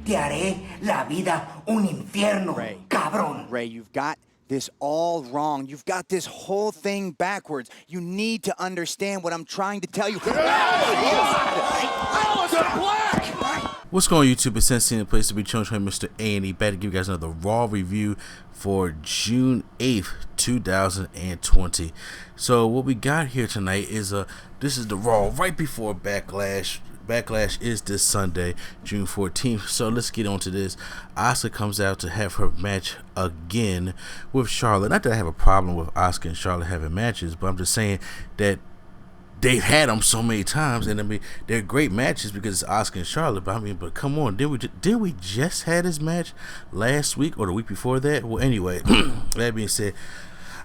Te haré la vida un infierno, cabrón. Ray, you've got this all wrong. You've got this whole thing backwards. You need to understand what I'm trying to tell you. What's going on, YouTube? It's Sensei, the place to be, chilling, Mr. A&E. Back to give you guys another Raw review for June 8th, 2020. So what we got here tonight is this is the Raw right before Backlash. Backlash is this Sunday, June 14th. So let's get on to this. Asuka comes out to have her match again with Charlotte. Not that I have a problem with Asuka and Charlotte having matches, but I'm just saying that they've had them so many times, and I mean they're great matches because it's Asuka and Charlotte. But I mean, but come on, did we just had this match last week or the week before that? Well, anyway, that being said,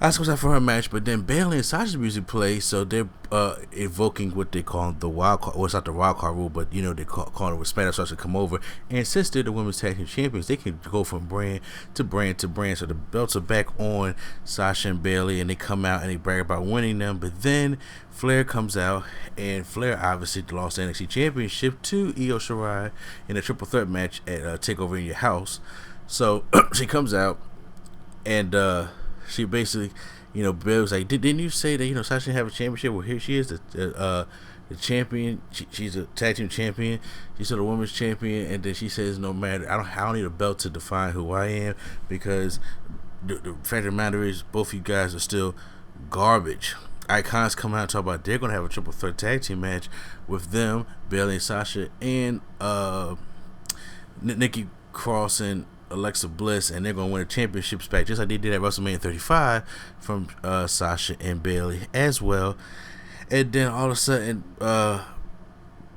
Asuka was out for her match, but then Bayley and Sasha's music plays, so they're invoking what they call the wild card. Well, it's not the wild card rule, but you know they call it with SmackDown starts to come over, and since they're the women's tag team champions, they can go from brand to brand to brand. So the belts are back on Sasha and Bayley, and they come out and they brag about winning them. But then Flair comes out, and Flair obviously lost the NXT Championship to Io Shirai in a triple threat match at Takeover in Your House. So she comes out and she basically, you know, Bill was like, didn't you say that, you know, Sasha didn't have a championship? Well, here she is, the champion. She's a tag team champion. She's the women's champion, and then she says, no matter, I don't need a belt to define who I am, because the fact of the matter is, both of you guys are still garbage. Icons come out and talk about they're gonna have a triple threat tag team match with them, Bayley and Sasha, and Nikki Cross and Alexa Bliss, and they're going to win a championships back, just like they did at WrestleMania 35 from Sasha and Bayley as well. And then all of a sudden,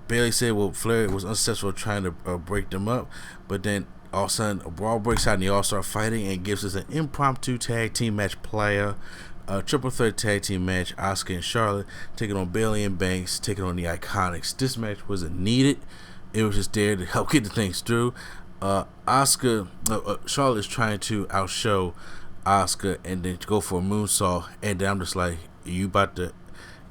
Bayley said, well, Flair was unsuccessful trying to break them up, but then all of a sudden, a brawl breaks out and they all start fighting and gives us an impromptu tag team match player. A triple threat tag team match, Asuka and Charlotte taking on Bayley and Banks, taking on the Iconics. This match wasn't needed. It was just there to help get the things through. Charlotte is trying to outshow Asuka and then go for a moonsault, and then I'm just like, you about to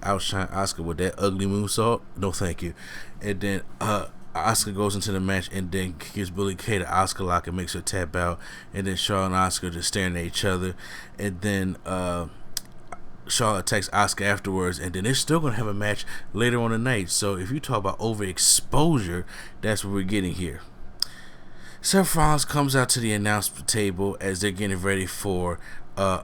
outshine Asuka with that ugly moonsault? No, thank you. And then Asuka goes into the match and then gives Billie Kay the Asuka lock and makes her tap out, and then Charlotte and Asuka just staring at each other, and then Charlotte attacks Asuka afterwards, and then they're still going to have a match later on the night. So if you talk about overexposure, that's what we're getting here. Seth Rollins comes out to the announcement table as they're getting ready for a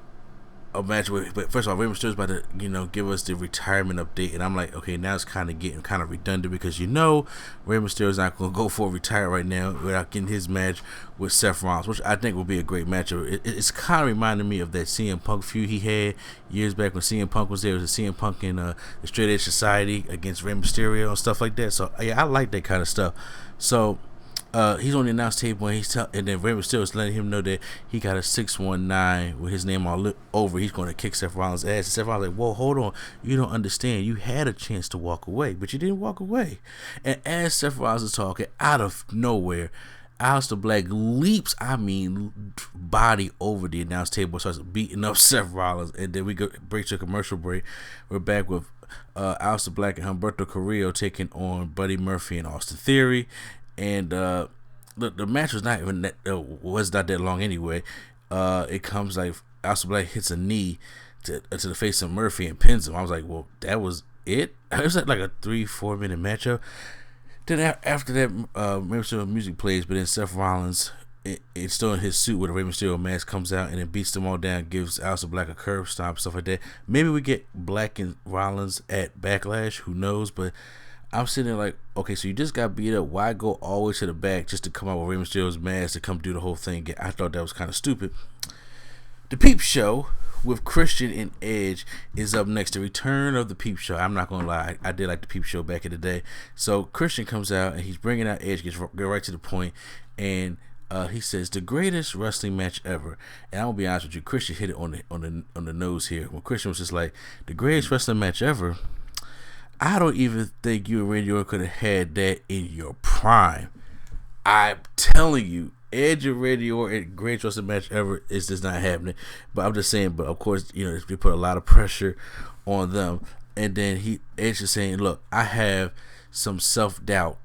match with, but first of all, Rey Mysterio's about to, you know, give us the retirement update, and I'm like, okay, now it's kind of getting kind of redundant, because you know Rey Mysterio's not going to go for a retire right now without getting his match with Seth Rollins, which I think will be a great matchup. It's kind of reminding me of that CM Punk feud he had years back when CM Punk was there. It was a CM Punk in the Straight Edge Society against Rey Mysterio and stuff like that. So yeah, I like that kind of stuff. So he's on the announce table, and and then Rey Mysterio is letting him know that he got a 619 with his name all over. He's going to kick Seth Rollins' ass. And Seth Rollins is like, whoa, hold on, you don't understand. You had a chance to walk away, but you didn't walk away. And as Seth Rollins is talking, out of nowhere, Aleister Black leaps, body over the announce table, starts beating up Seth Rollins, and then we go break to a commercial break. We're back with Aleister Black and Humberto Carrillo taking on Buddy Murphy and Austin Theory. And the match was not even was not that long anyway. It comes like Aleister Black hits a knee to the face of Murphy and pins him. I was like, well, that was it. It was like a 3-4 minute matchup. Then after that, Rey Mysterio music plays, but then Seth Rollins, it's still in his suit with a Rey Mysterio mask, comes out and then beats them all down, gives Aleister Black a curb stomp, stuff like that. Maybe we get Black and Rollins at Backlash, who knows? But I'm sitting there like, okay, so you just got beat up. Why go all the way to the back just to come out with Rey Mysterio's mask to come do the whole thing again? I thought that was kind of stupid. The Peep Show with Christian and Edge is up next. The return of the Peep Show. I'm not going to lie. I did like the Peep Show back in the day. So Christian comes out and he's bringing out Edge, gets right to the point, and he says the greatest wrestling match ever. And I'm gonna be honest with you, Christian hit it on the nose here. When Christian was just like, the greatest wrestling match ever, I don't even think you and Randy Orton could have had that in your prime. I'm telling you, Edge and Randy Orton, greatest wrestling match ever, is just not happening. But I'm just saying, but of course, you know, they put a lot of pressure on them. And then Edge is saying, look, I have some self-doubt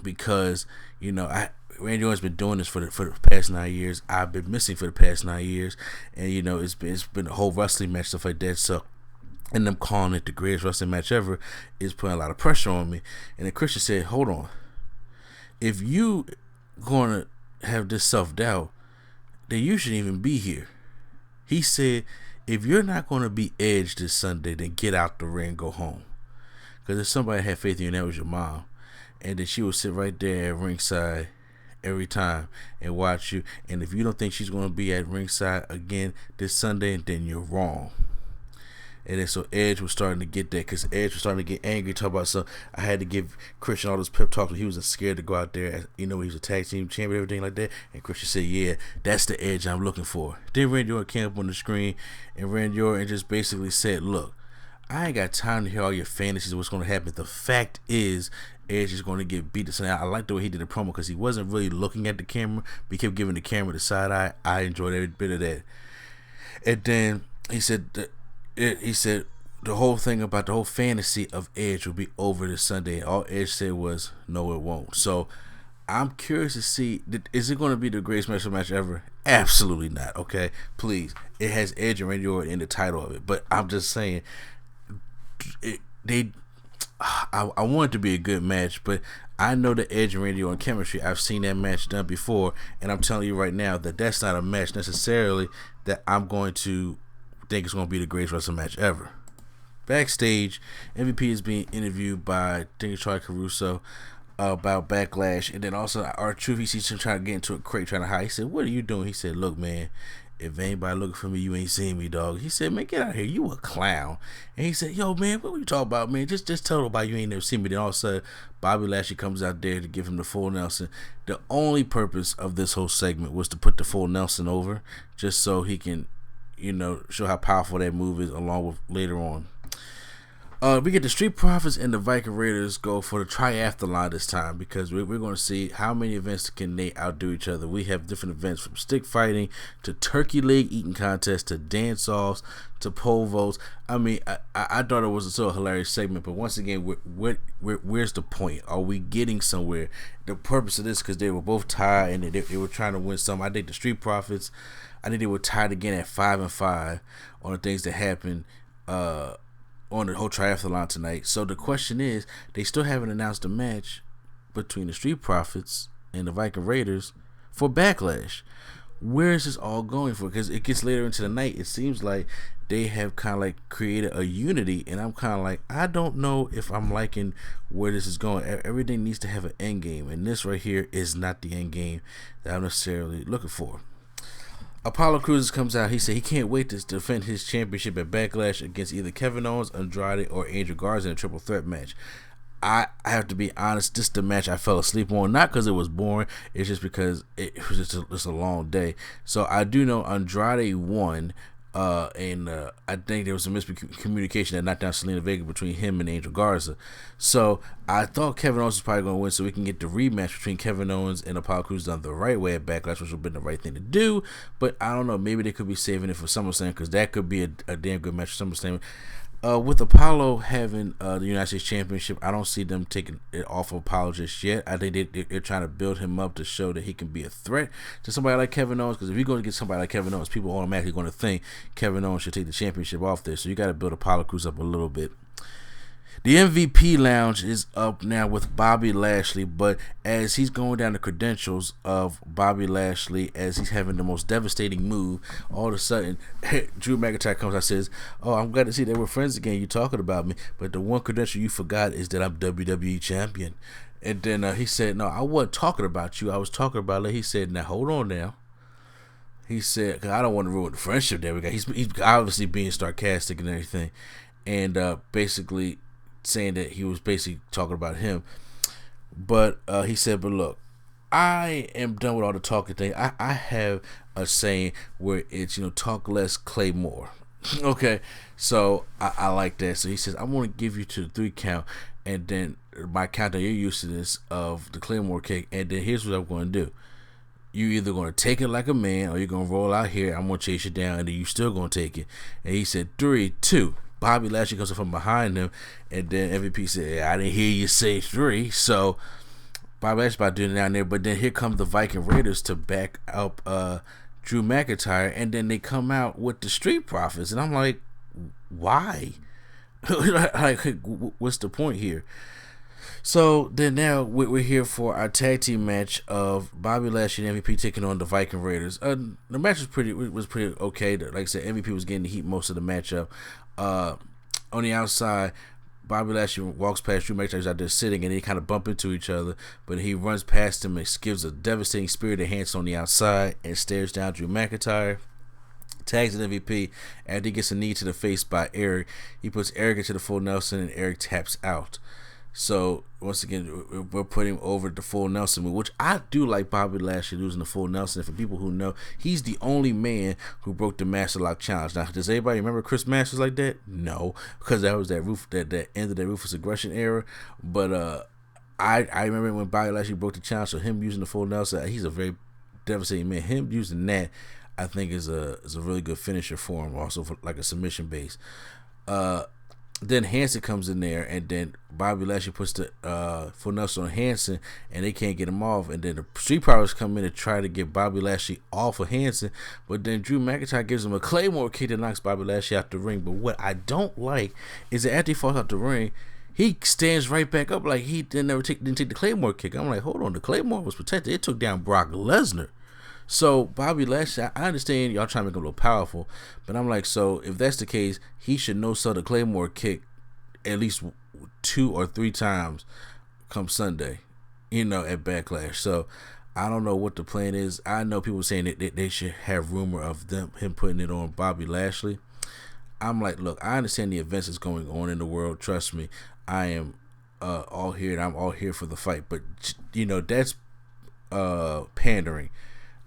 because, you know, Randy Orton's been doing this for the past 9 years. I've been missing for the past 9 years, and it's been a whole wrestling match, stuff like that. So, and them calling it the greatest wrestling match ever is putting a lot of pressure on me. And then Christian said, "Hold on, if you gonna have this self-doubt, then you shouldn't even be here." He said, "If you're not gonna be Edge this Sunday, then get out the ring, go home. Because if somebody had faith in you, and that was your mom, and then she would sit right there at ringside every time and watch you. And if you don't think she's gonna be at ringside again this Sunday, then you're wrong." And then so Edge was starting to get that, because Edge was starting to get angry, talk about something. I had to give Christian all this pep talk. He was scared to go out there. He was a tag team champion, everything like that. And Christian said, "Yeah, that's the Edge I'm looking for." Then Randy Orton came up on the screen, and Randy Orton just basically said, "Look, I ain't got time to hear all your fantasies of what's going to happen. The fact is, Edge is going to get beat." So I like the way he did the promo, because he wasn't really looking at the camera, but he kept giving the camera the side eye. I enjoyed every bit of that. And then he said the whole thing about the whole fantasy of Edge will be over this Sunday. All Edge said was, "No, it won't." So I'm curious to see, is it going to be the greatest match ever? Absolutely not. Okay, please. It has Edge and Randy Orton in the title of it, but I'm just saying, I want it to be a good match, but I know the Edge and Randy Orton chemistry. I've seen that match done before, and I'm telling you right now that that's not a match necessarily that I'm going to think it's going to be the greatest wrestling match ever. Backstage, MVP is being interviewed by Charlie Caruso about Backlash, and then also R-Truth, he sees him trying to get into a crate, trying to hide. He said, "What are you doing?" He said, "Look, man, if anybody looking for me, you ain't seen me, dog." He said, "Man, get out of here, you a clown." And he said, "Yo, man, what were you talking about, man? Just tell nobody you ain't never seen me." Then all of a sudden, Bobby Lashley comes out there to give him the full Nelson. The only purpose of this whole segment was to put the full Nelson over, just so he can, show how powerful that move is, along with later on. We get the Street Profits and the Viking Raiders go for the triathlon this time, because we're going to see how many events can they outdo each other. We have different events, from stick fighting to turkey leg eating contests to dance-offs to pole vaults. I mean, I thought it was a hilarious segment, but once again, where's the point? Are we getting somewhere? The purpose of this, because they were both tied and they were trying to win some. I think the Street Profits, I think they were tied again at 5-5 on the things that happened on the whole triathlon tonight. So the question is, they still haven't announced a match between the Street Profits and the Viking Raiders for Backlash. Where is this all going for? Because it gets later into the night, it seems like they have kind of like created a unity, and I'm kind of like, I don't know if I'm liking where this is going. Everything needs to have an end game, and this right here is not the end game that I'm necessarily looking for. Apollo Crews comes out. He said he can't wait to defend his championship at Backlash against either Kevin Owens, Andrade, or Angel Garza in a triple threat match. I have to be honest, this is the match I fell asleep on, not because it was boring, it's just because it was just a long day. So I do know Andrade won, and I think there was some miscommunication that knocked down Selena Vega between him and Angel Garza. So I thought Kevin Owens was probably going to win, so we can get the rematch between Kevin Owens and Apollo Crews done the right way at Backlash, which would have been the right thing to do. But I don't know, maybe they could be saving it for SummerSlam, because that could be a damn good match for SummerSlam. With Apollo having the United States Championship, I don't see them taking it off of Apollo just yet. I think they're trying to build him up to show that he can be a threat to somebody like Kevin Owens, because if you're going to get somebody like Kevin Owens, people are automatically going to think Kevin Owens should take the championship off there. So you got to build Apollo Crews up a little bit. The MVP Lounge is up now with Bobby Lashley, but as he's going down the credentials of Bobby Lashley, as he's having the most devastating move, all of a sudden, Drew McIntyre comes out and says, "Oh, I'm glad to see that we're friends again. You talking about me, but the one credential you forgot is that I'm WWE Champion." And then he said, "No, I wasn't talking about you. I was talking about it." He said, "Now, hold on now." He said, "Cause I don't want to ruin the friendship that we got." He's obviously being sarcastic and everything, and basically saying that he was basically talking about him. But he said, "But look, I am done with all the talking thing. I have a saying where it's, talk less, clay more." Okay, so I like that. So he says, "I'm going to give you to the 3 count, and then my count that you're used to this of the Claymore kick, and then here's what I'm going to do. You either going to take it like a man, or you're going to roll out here. I'm going to chase you down, and then you still going to take it." And he said, 3, 2. Bobby Lashley comes up from behind him, and then MVP said, "I didn't hear you say 3. So Bobby Lashley about doing it down there, but then here come the Viking Raiders to back up Drew McIntyre, and then they come out with the Street Profits, and I'm like, why? Like, what's the point here? So then now we're here for our tag team match of Bobby Lashley and MVP taking on the Viking Raiders. The match was pretty okay. Like I said, MVP was getting the heat most of the matchup. On the outside, Bobby Lashley walks past Drew McIntyre, who's out there sitting, and they kind of bump into each other. But he runs past him and gives a devastating spirited hands on the outside and stares down Drew McIntyre. Tags an MVP after he gets a knee to the face by Eric. He puts Eric into the full Nelson, and Eric taps out. So once again, we're putting him over the full Nelson move, which I do like Bobby Lashley losing the full Nelson. For people who know, he's the only man who broke the Master Lock Challenge. Now, does anybody remember Chris Masters like that? No, because that was that end of that Ruthless Aggression era. But I remember when Bobby Lashley broke the challenge, so him using the full Nelson, he's a very devastating man. Him using that, I think, is a really good finisher for him. Also, for like a submission base. Then Hanson comes in there, and then Bobby Lashley puts the full Nelson on Hanson, and they can't get him off. And then the Street Profits come in and try to get Bobby Lashley off of Hanson, but then Drew McIntyre gives him a Claymore kick that knocks Bobby Lashley out the ring. But what I don't like is that after he falls out the ring, he stands right back up like he didn't take the Claymore kick. I'm like, hold on, the Claymore was protected. It took down Brock Lesnar. So Bobby Lashley, I understand y'all trying to make him a little powerful, but I'm like, so if that's the case, he should no-sell the Claymore kick at least 2 or 3 times come Sunday, at Backlash. So I don't know what the plan is. I know people saying that they should have rumor of him putting it on Bobby Lashley. I'm like, look, I understand the events that's going on in the world. Trust me, I am all here, and I'm all here for the fight. But that's pandering.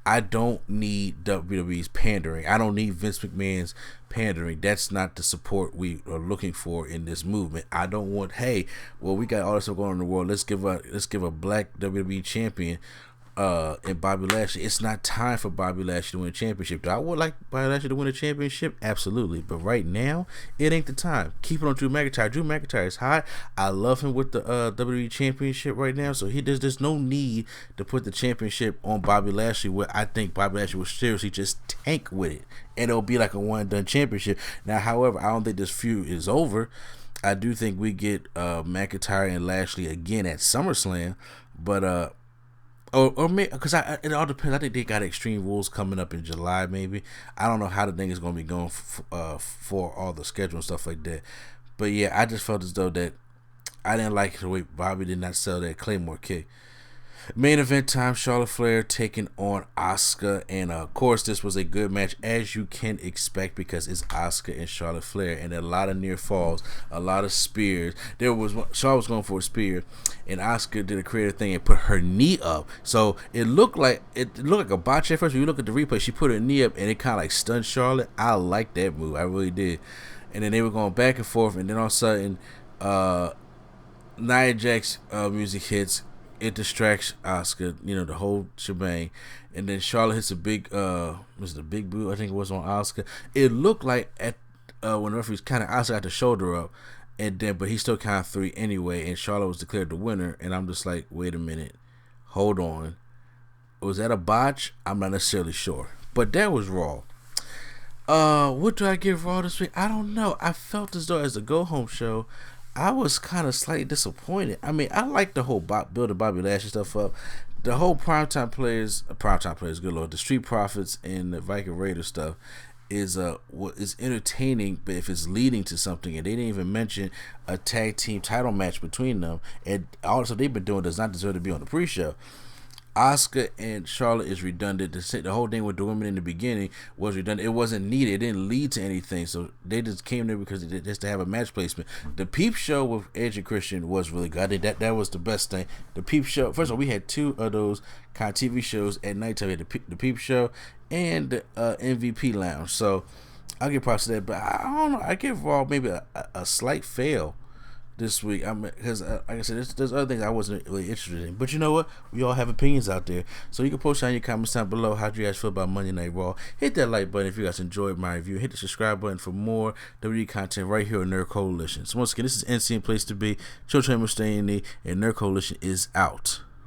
I don't need WWE's pandering. I don't need Vince McMahon's pandering. That's not the support we are looking for in this movement. I don't want, hey, well, we got all this stuff going on in the world. Let's give a black WWE champion and Bobby Lashley. It's not time for Bobby Lashley to win a championship. Do I would like Bobby Lashley to win a championship? Absolutely. But right now, it ain't the time. Keep it on Drew McIntyre. Drew McIntyre is hot. I love him with the WWE championship right now. So there's no need to put the championship on Bobby Lashley, where I think Bobby Lashley will seriously just tank with it. And it'll be like a one-and-done championship. Now, however, I don't think this feud is over. I do think we get McIntyre and Lashley again at SummerSlam. But Or maybe, because it all depends. I think they got Extreme Rules coming up in July, maybe. I don't know how the thing is going to be going for all the schedule and stuff like that. But yeah, I just felt as though that I didn't like the way Bobby did not sell that Claymore kick. Main event time, Charlotte Flair taking on Asuka, and of course this was a good match, as you can expect, because it's Asuka and Charlotte Flair, and a lot of near falls, a lot of spears. Charlotte was going for a spear, and Asuka did a creative thing and put her knee up. So it looked like a botch at first. When you look at the replay, she put her knee up, and it kind of like stunned Charlotte. I like that move, I really did. And then they were going back and forth, and then all of a sudden, Nia Jax music hits. It distracts Asuka, the whole shebang, and then Charlotte hits a big, was it the big boot? I think it was on Asuka. It looked like when the referee's kind of Asuka got the shoulder up, but he still counted 3 anyway, and Charlotte was declared the winner. And I'm just like, wait a minute, hold on, was that a botch? I'm not necessarily sure, but that was Raw. What do I give Raw this week? I don't know. I felt as though as a go home show, I was kind of slightly disappointed. I mean, I like the whole building Bobby Lashley stuff up. The whole primetime players, good lord, the Street Profits and the Viking Raiders stuff is entertaining, but if it's leading to something, and they didn't even mention a tag team title match between them, and also they've been doing does not deserve to be on the pre-show. Asuka and Charlotte is redundant. The whole thing with the women in the beginning was redundant. It wasn't needed. It didn't lead to anything. So they just came there because just to have a match placement. The Peep show with Edge and Christian was really good. I think that was the best thing. The Peep show. First of all, we had 2 of those kind of TV shows at nighttime. We had the Peep show and the MVP Lounge. So I'll give props to that. But I don't know. I give Raw maybe a slight fail this week. Because like I said, there's other things I wasn't really interested in. But you know what? We all have opinions out there. So you can post down your comments down below. How do you guys feel about Monday Night Raw? Hit that like button if you guys enjoyed my review. Hit the subscribe button for more WWE content right here on Nerd Coalition. So once again, this is NC Place to Be. Chill Train Mustaine, and Nerd Coalition is out.